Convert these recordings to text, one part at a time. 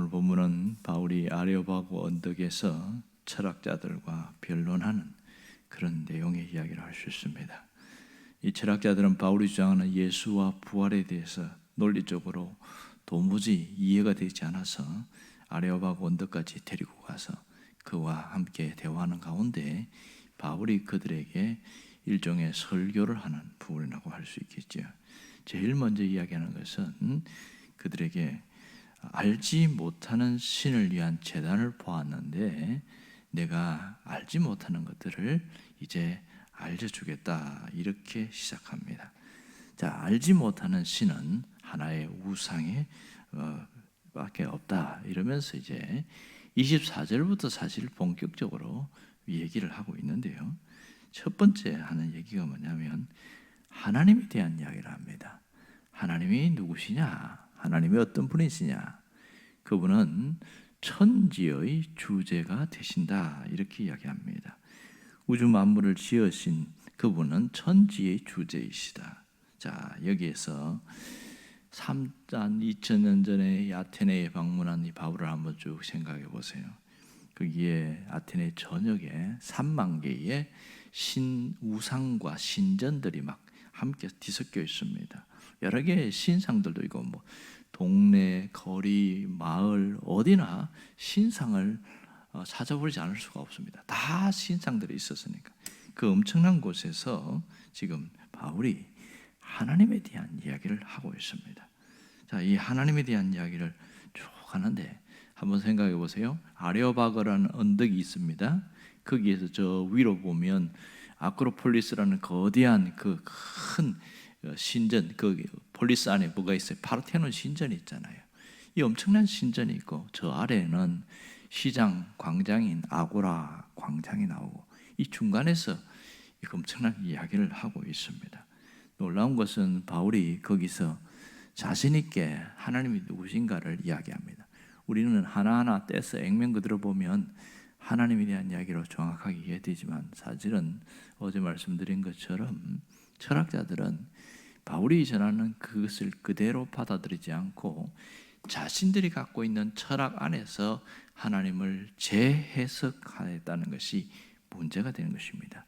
오늘 본문은 바울이 아레오바고 언덕에서 철학자들과 변론하는 그런 내용의 이야기를 할 수 있습니다. 이 철학자들은 바울이 주장하는 예수와 부활에 대해서 논리적으로 도무지 이해가 되지 않아서 아레오바고 언덕까지 데리고 가서 그와 함께 대화하는 가운데 바울이 그들에게 일종의 설교를 하는 부분이라고 할 수 있겠죠. 제일 먼저 이야기하는 것은 그들에게 알지 못하는 신을 위한 제단을 보았는데 내가 알지 못하는 것들을 이제 알려주겠다, 이렇게 시작합니다. 자, 알지 못하는 신은 하나의 우상에 밖에 없다, 이러면서 이제 24절부터 사실 본격적으로 얘기를 하고 있는데요. 첫 번째 하는 얘기가 뭐냐면 하나님에 대한 이야기를 합니다. 하나님이 누구시냐? 하나님이 어떤 분이시냐? 그분은 천지의 주제가 되신다, 이렇게 이야기합니다. 우주 만물을 지으신 그분은 천지의 주제이시다. 자, 여기에서 2000년 전에 아테네에 방문한 이 바울을 한번 쭉 생각해 보세요. 거기에 아테네 전역에 3만 개의 우상과 신전들이 막 함께 뒤섞여 있습니다. 여러 개의 신상들도 있고, 뭐 동네, 거리, 마을 어디나 신상을 찾아보지 않을 수가 없습니다. 다 신상들이 있었으니까. 그 엄청난 곳에서 지금 바울이 하나님에 대한 이야기를 하고 있습니다. 자, 이 하나님에 대한 이야기를 쭉 하는데 한번 생각해 보세요. 아레오바고라는 언덕이 있습니다. 거기에서 저 위로 보면 아크로폴리스라는 거대한 그 큰 신전, 그 폴리스 안에 뭐가 있어요? 파르테논 신전이 있잖아요. 이 엄청난 신전이 있고 저 아래에는 시장, 광장인 아고라 광장이 나오고 이 중간에서 엄청난 이야기를 하고 있습니다. 놀라운 것은 바울이 거기서 자신 있게 하나님이 누구신가를 이야기합니다. 우리는 하나하나 떼서 액면 그대로 보면 하나님에 대한 이야기로 정확하게 이해되지만 사실은 어제 말씀드린 것처럼 철학자들은 바울이 전하는 그것을 그대로 받아들이지 않고 자신들이 갖고 있는 철학 안에서 하나님을 재해석하였다는 것이 문제가 되는 것입니다.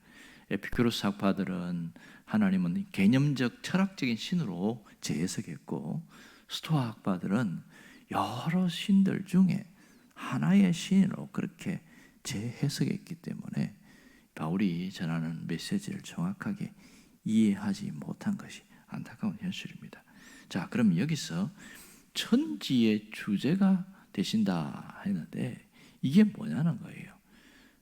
에피쿠로스 학파들은 하나님은 개념적 철학적인 신으로 재해석했고, 스토아 학파들은 여러 신들 중에 하나의 신으로 그렇게 재해석했기 때문에 바울이 전하는 메시지를 정확하게 이해하지 못한 것이 안타까운 현실입니다. 자, 그럼 여기서 천지의 주제가 되신다 했는데 이게 뭐냐는 거예요.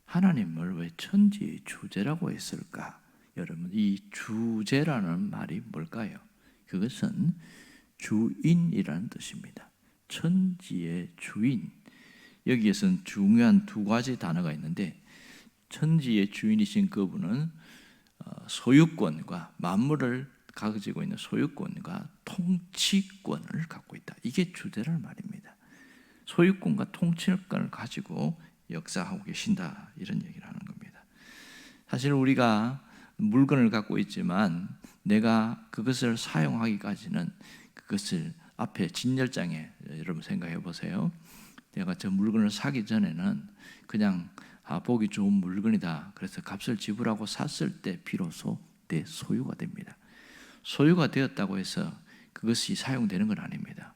하나님을 왜 천지의 주제라고 했을까? 여러분, 이 주제라는 말이 뭘까요? 그것은 주인이라는 뜻입니다. 천지의 주인. 여기에서는 중요한 두 가지 단어가 있는데 천지의 주인이신 그분은 소유권과 만물을 가지고 있는 소유권과 통치권을 갖고 있다. 이게 주제라는 말입니다. 소유권과 통치권을 가지고 역사하고 계신다, 이런 얘기를 하는 겁니다. 사실 우리가 물건을 갖고 있지만 내가 그것을 사용하기까지는 그것을 앞에 진열장에, 여러분 생각해 보세요. 내가 저 물건을 사기 전에는 그냥 보기 좋은 물건이다, 그래서 값을 지불하고 샀을 때 비로소 내 소유가 됩니다. 소유가 되었다고 해서 그것이 사용되는 건 아닙니다.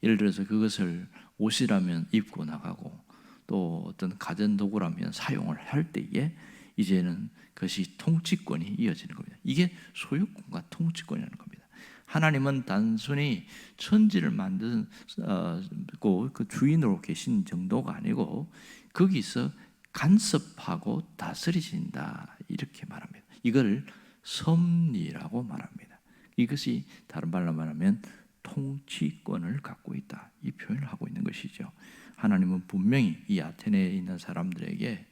예를 들어서 그것을 옷이라면 입고 나가고 또 어떤 가전도구라면 사용을 할 때에 이제는 그것이 통치권이 이어지는 겁니다. 이게 소유권과 통치권이라는 겁니다. 하나님은 단순히 천지를 만들고 그 주인으로 계신 정도가 아니고 거기서 간섭하고 다스리신다, 이렇게 말합니다. 이걸 섭리라고 말합니다. 이것이 다른 말로 말하면 통치권을 갖고 있다, 이 표현을 하고 있는 것이죠. 하나님은 분명히 이 아테네에 있는 사람들에게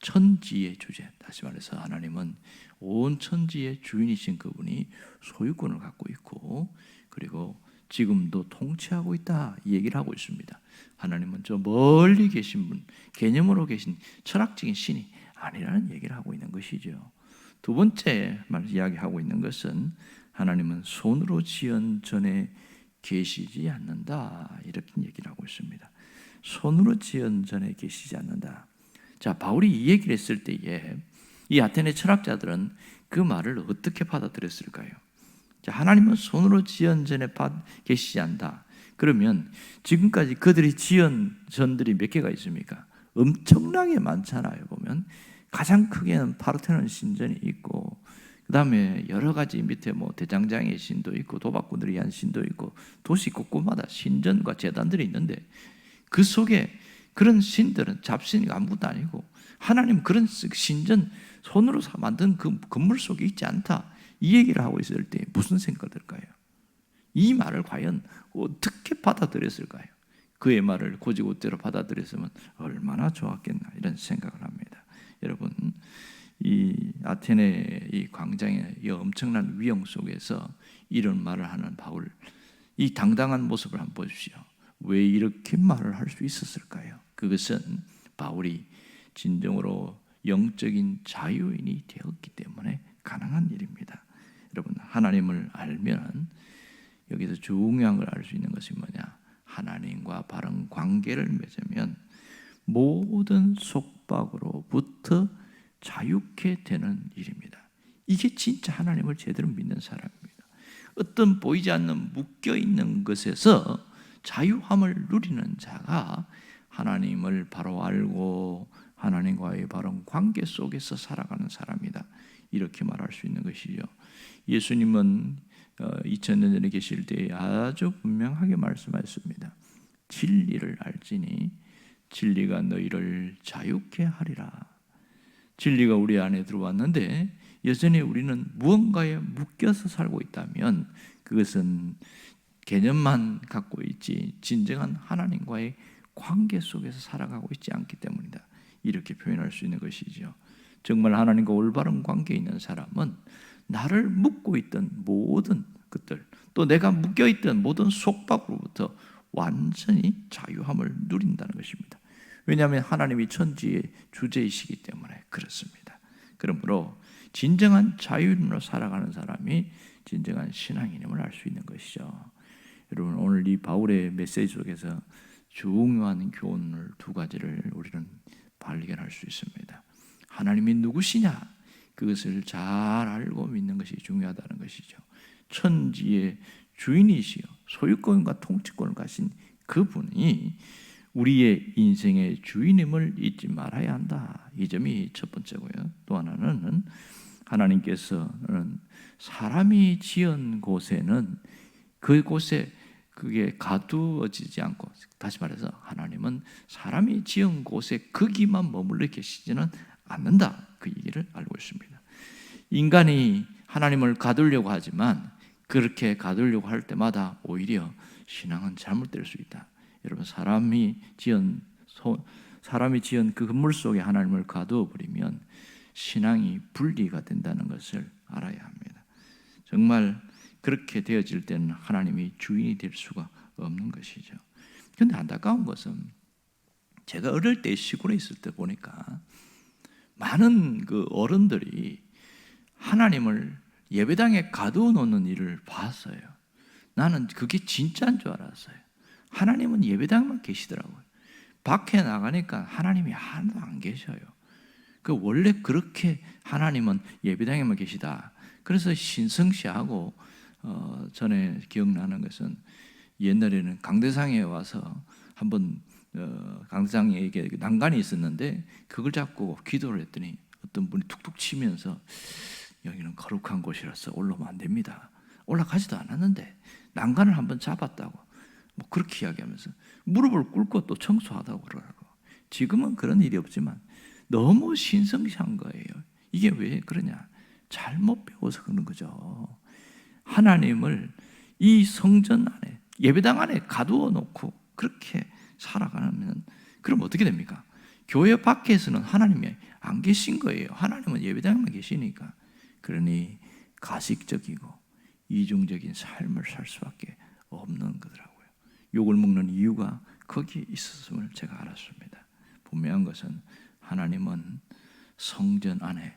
천지의 주제, 다시 말해서 하나님은 온 천지의 주인이신 그분이 소유권을 갖고 있고 그리고 지금도 통치하고 있다, 이 얘기를 하고 있습니다. 하나님은 저 멀리 계신 분, 개념으로 계신 철학적인 신이 아니라는 얘기를 하고 있는 것이죠. 두 번째 이야기하고 있는 것은 하나님은 손으로 지은 전에 계시지 않는다, 이렇게 얘기를 하고 있습니다. 손으로 지은 전에 계시지 않는다. 자, 바울이 이 얘기를 했을 때에 이 아테네 철학자들은 그 말을 어떻게 받아들였을까요? 자, 하나님은 손으로 지은 전에 계시지 않다. 그러면 지금까지 그들이 지은 전들이 몇 개가 있습니까? 엄청나게 많잖아요. 보면 가장 크게는 파르테논 신전이 있고, 그 다음에 여러 가지 밑에 뭐 대장장의 신도 있고, 도박꾼들이 한 신도 있고, 도시 곳곳마다 신전과 제단들이 있는데, 그 속에 그런 신들은 잡신이 아무것도 아니고, 하나님 그런 신전 손으로 만든 그 건물 속에 있지 않다. 이 얘기를 하고 있을 때 무슨 생각이 들까요? 이 말을 과연 어떻게 받아들였을까요? 그의 말을 곧이곧대로 받아들였으면 얼마나 좋았겠나, 이런 생각을 합니다. 여러분, 이 아테네 이 광장의 이 엄청난 위험 속에서 이런 말을 하는 바울, 이 당당한 모습을 한번 보십시오. 왜 이렇게 말을 할 수 있었을까요? 그것은 바울이 진정으로 영적인 자유인이 되었기 때문에 가능한 일입니다. 여러분, 하나님을 알면 여기서 중요한 걸 알 수 있는 것이 뭐냐? 하나님과 바른 관계를 맺으면 모든 속박으로부터 자유케 되는 일입니다. 이게 진짜 하나님을 제대로 믿는 사람입니다. 어떤 보이지 않는 묶여있는 것에서 자유함을 누리는 자가 하나님을 바로 알고 하나님과의 바른 관계 속에서 살아가는 사람이다. 이렇게 말할 수 있는 것이죠. 예수님은 2000년 전에 계실 때 아주 분명하게 말씀하셨습니다. 진리를 알지니 진리가 너희를 자유케 하리라. 진리가 우리 안에 들어왔는데 여전히 우리는 무언가에 묶여서 살고 있다면 그것은 개념만 갖고 있지 진정한 하나님과의 관계 속에서 살아가고 있지 않기 때문이다. 이렇게 표현할 수 있는 것이죠. 정말 하나님과 올바른 관계에 있는 사람은 나를 묶고 있던 모든 것들, 또 내가 묶여있던 모든 속박으로부터 완전히 자유함을 누린다는 것입니다. 왜냐하면 하나님이 천지의 주제이시기 때문에 그렇습니다. 그러므로 진정한 자유인으로 살아가는 사람이 진정한 신앙인임을 알 수 있는 것이죠. 여러분, 오늘 이 바울의 메시지 속에서 중요한 교훈을 두 가지를 우리는 발견할 수 있습니다. 하나님이 누구시냐? 그것을 잘 알고 믿는 것이 중요하다는 것이죠. 천지의 주인이시여 소유권과 통치권을 가신 그분이 우리의 인생의 주인임을 잊지 말아야 한다. 이 점이 첫 번째고요. 또 하나는 하나님께서는 사람이 지은 곳에는 그곳에 그게 가두어지지 않고, 다시 말해서 하나님은 사람이 지은 곳에 거기만 머물러 계시지는 않는다. 그 얘기를 알고 있습니다. 인간이 하나님을 가두려고 하지만 그렇게 가두려고 할 때마다 오히려 신앙은 잘못될 수 있다. 여러분, 사람이 지은 그 건물 속에 하나님을 가두어 버리면 신앙이 분리가 된다는 것을 알아야 합니다. 정말 그렇게 되어질 때는 하나님이 주인이 될 수가 없는 것이죠. 그런데 안타까운 것은 제가 어릴 때 시골에 있을 때 보니까 많은 그 어른들이 하나님을 예배당에 가두어 놓는 일을 봤어요. 나는 그게 진짜인 줄 알았어요. 하나님은 예배당만 계시더라고요. 밖에 나가니까 하나님이 하나도 안 계셔요. 그 원래 그렇게 하나님은 예배당에만 계시다. 그래서 신성시하고 전에 기억나는 것은 옛날에는 강대상에 와서 한번 강대상에게 난간이 있었는데 그걸 잡고 기도를 했더니 어떤 분이 툭툭 치면서 여기는 거룩한 곳이라서 올라오면 안 됩니다. 올라가지도 않았는데 난간을 한번 잡았다고 뭐 그렇게 이야기하면서 무릎을 꿇고 또 청소하다고 그러고. 지금은 그런 일이 없지만 너무 신성시한 거예요. 이게 왜 그러냐? 잘못 배워서 그런 거죠. 하나님을 이 성전 안에, 예배당 안에 가두어 놓고 그렇게 살아가면 그럼 어떻게 됩니까? 교회 밖에서는 하나님이 안 계신 거예요. 하나님은 예배당에만 계시니까. 그러니 가식적이고 이중적인 삶을 살 수밖에 없는 거더라고요. 욕을 먹는 이유가 거기에 있었음을 제가 알았습니다. 분명한 것은 하나님은 성전 안에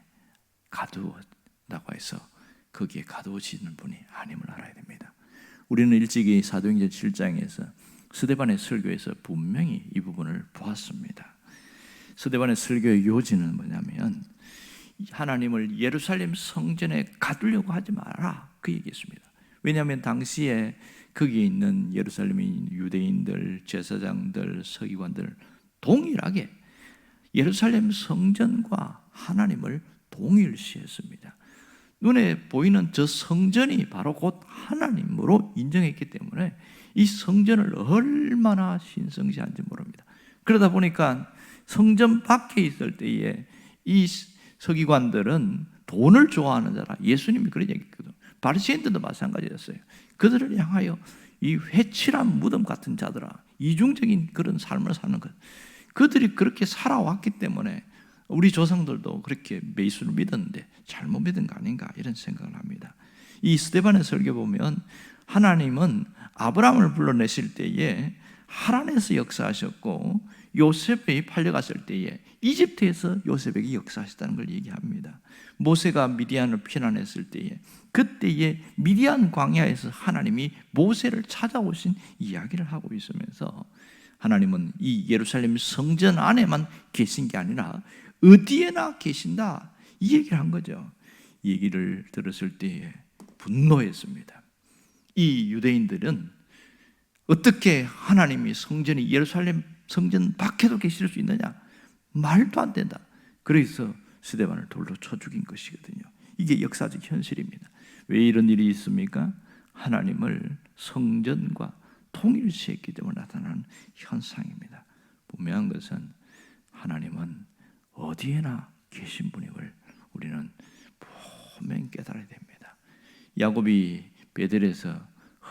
가두었다고 해서 거기에 가두어지는 분이 아님을 알아야 됩니다. 우리는 일찍이 사도행전 7장에서 스데반의 설교에서 분명히 이 부분을 보았습니다. 스데반의 설교의 요지는 뭐냐면 하나님을 예루살렘 성전에 가두려고 하지 마라, 그 얘기였습니다. 왜냐하면 당시에 거기에 있는 예루살렘인 유대인들, 제사장들, 서기관들 동일하게 예루살렘 성전과 하나님을 동일시했습니다. 눈에 보이는 저 성전이 바로 곧 하나님으로 인정했기 때문에 이 성전을 얼마나 신성시한지 모릅니다. 그러다 보니까 성전 밖에 있을 때에 이 서기관들은 돈을 좋아하는 자라, 예수님이 그런 얘기했거든요. 바리새인들도 마찬가지였어요. 그들을 향하여 이 회칠한 무덤 같은 자들아, 이중적인 그런 삶을 사는 것, 그들이 그렇게 살아왔기 때문에 우리 조상들도 그렇게 예수를 믿었는데 잘못 믿은 거 아닌가, 이런 생각을 합니다. 이 스데반의 설교 보면 하나님은 아브라함을 불러내실 때에 하란에서 역사하셨고, 요셉이 팔려갔을 때에 이집트에서 요셉에게 역사하셨다는 걸 얘기합니다. 모세가 미디안을 피난했을 때에 그때에 미디안 광야에서 하나님이 모세를 찾아오신 이야기를 하고 있으면서 하나님은 이 예루살렘 성전 안에만 계신 게 아니라 어디에나 계신다, 이 얘기를 한 거죠. 이 얘기를 들었을 때에 분노했습니다. 이 유대인들은 어떻게 하나님이 성전이 예루살렘 성전 밖에도 계실 수 있느냐, 말도 안 된다. 그래서 스데반을 돌로 쳐 죽인 것이거든요. 이게 역사적 현실입니다. 왜 이런 일이 있습니까? 하나님을 성전과 통일시했기 때문에 나타나는 현상입니다. 분명한 것은 하나님은 어디에나 계신 분임을 우리는 분명히 깨달아야 됩니다. 야곱이 베델에서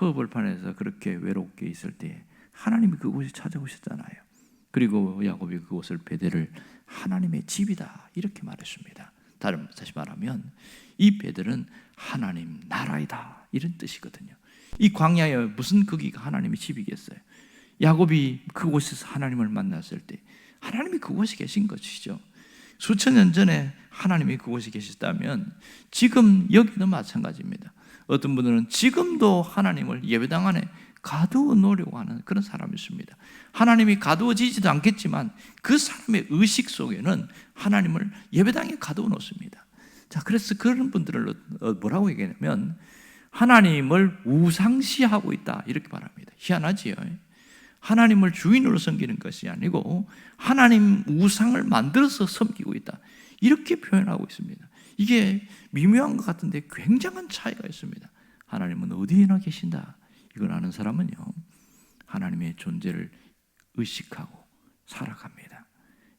허벌판에서 그렇게 외롭게 있을 때 하나님이 그곳에 찾아오셨잖아요. 그리고 야곱이 그곳을 베델을 하나님의 집이다, 이렇게 말했습니다. 다시 말하면 이 베델은 하나님 나라이다, 이런 뜻이거든요. 이 광야에 무슨 거기가 하나님의 집이겠어요? 야곱이 그곳에서 하나님을 만났을 때 하나님이 그곳에 계신 것이죠. 수천 년 전에 하나님이 그곳에 계셨다면 지금 여기도 마찬가지입니다. 어떤 분들은 지금도 하나님을 예배당 안에 가두어 놓으려고 하는 그런 사람이 있습니다. 하나님이 가두어지지도 않겠지만 그 사람의 의식 속에는 하나님을 예배당에 가두어 놓습니다. 자, 그래서 그런 분들을 뭐라고 얘기하냐면 하나님을 우상시하고 있다, 이렇게 말합니다. 희한하지요. 하나님을 주인으로 섬기는 것이 아니고 하나님 우상을 만들어서 섬기고 있다, 이렇게 표현하고 있습니다. 이게 미묘한 것 같은데 굉장한 차이가 있습니다. 하나님은 어디에나 계신다, 이걸 아는 사람은요, 하나님의 존재를 의식하고 살아갑니다.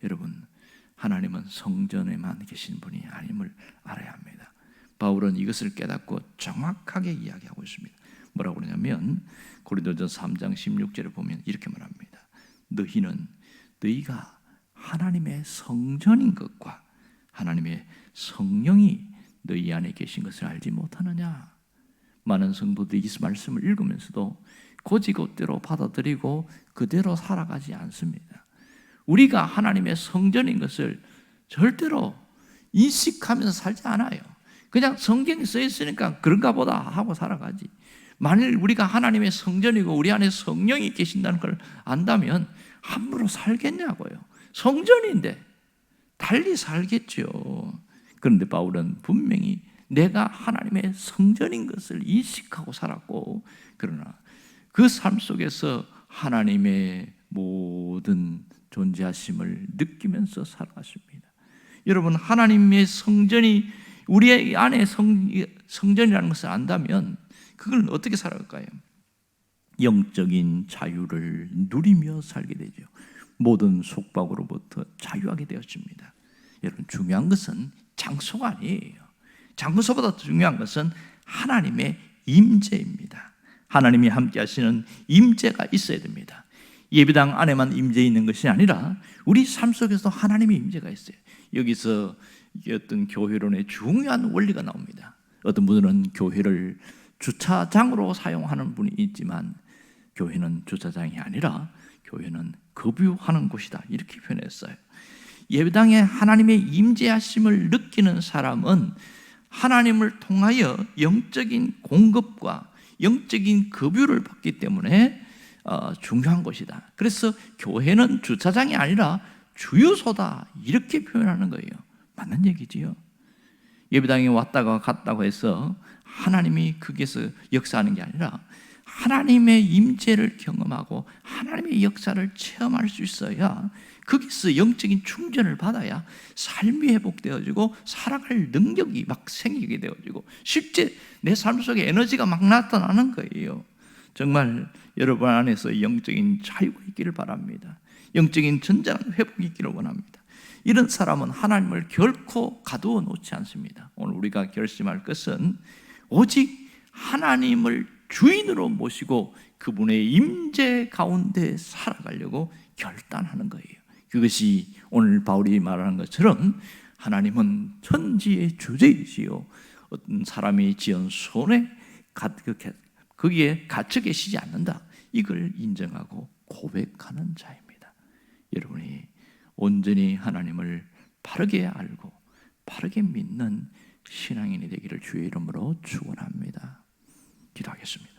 여러분, 하나님은 성전에만 계신 분이 아님을 알아야 합니다. 바울은 이것을 깨닫고 정확하게 이야기하고 있습니다. 뭐라고 그러냐면 고린도전서 3장 16절에 보면 이렇게 말합니다. 너희는 너희가 하나님의 성전인 것과 하나님의 성령이 너희 안에 계신 것을 알지 못하느냐. 많은 성도들이 이 말씀을 읽으면서도 곧이곧대로 받아들이고 그대로 살아가지 않습니다. 우리가 하나님의 성전인 것을 절대로 인식하면서 살지 않아요. 그냥 성경에 써 있으니까 그런가 보다 하고 살아가지. 만일 우리가 하나님의 성전이고 우리 안에 성령이 계신다는 걸 안다면 함부로 살겠냐고요. 성전인데 달리 살겠죠. 그런데 바울은 분명히 내가 하나님의 성전인 것을 인식하고 살았고, 그러나 그 삶 속에서 하나님의 모든 존재하심을 느끼면서 살아갔습니다. 여러분, 하나님의 성전이 우리 안에 성전이라는 것을 안다면 그걸 어떻게 살아갈까요? 영적인 자유를 누리며 살게 되죠. 모든 속박으로부터 자유하게 되었습니다. 여러분, 중요한 것은 장소가 아니에요. 장소보다 중요한 것은 하나님의 임재입니다. 하나님이 함께 하시는 임재가 있어야 됩니다. 예배당 안에만 임재 있는 것이 아니라 우리 삶 속에서 하나님의 임재가 있어요. 여기서 어떤 교회론의 중요한 원리가 나옵니다. 어떤 분들은 교회를 주차장으로 사용하는 분이 있지만 교회는 주차장이 아니라 교회는 거부하는 곳이다, 이렇게 표현했어요. 예배당에 하나님의 임재하심을 느끼는 사람은 하나님을 통하여 영적인 공급과 영적인 급유를 받기 때문에 중요한 곳이다. 그래서 교회는 주차장이 아니라 주유소다 이렇게 표현하는 거예요. 맞는 얘기지요. 예배당에 왔다가 갔다고 해서 하나님이 거기에서 역사하는 게 아니라 하나님의 임재를 경험하고 하나님의 역사를 체험할 수 있어야 거기서 영적인 충전을 받아야 삶이 회복되어지고 살아갈 능력이 막 생기게 되어지고 실제 내 삶 속에 에너지가 막 나타나는 거예요. 정말 여러분 안에서 영적인 자유가 있기를 바랍니다. 영적인 전장한 회복이 있기를 원합니다. 이런 사람은 하나님을 결코 가두어 놓지 않습니다. 오늘 우리가 결심할 것은 오직 하나님을 주인으로 모시고 그분의 임재 가운데 살아가려고 결단하는 거예요. 그것이 오늘 바울이 말하는 것처럼 하나님은 천지의 주제이시요 어떤 사람이 지은 손에 거기에 갇혀 계시지 않는다. 이걸 인정하고 고백하는 자입니다. 여러분이 온전히 하나님을 바르게 알고 바르게 믿는 신앙인이 되기를 주의 이름으로 축원합니다. 기도하겠습니다.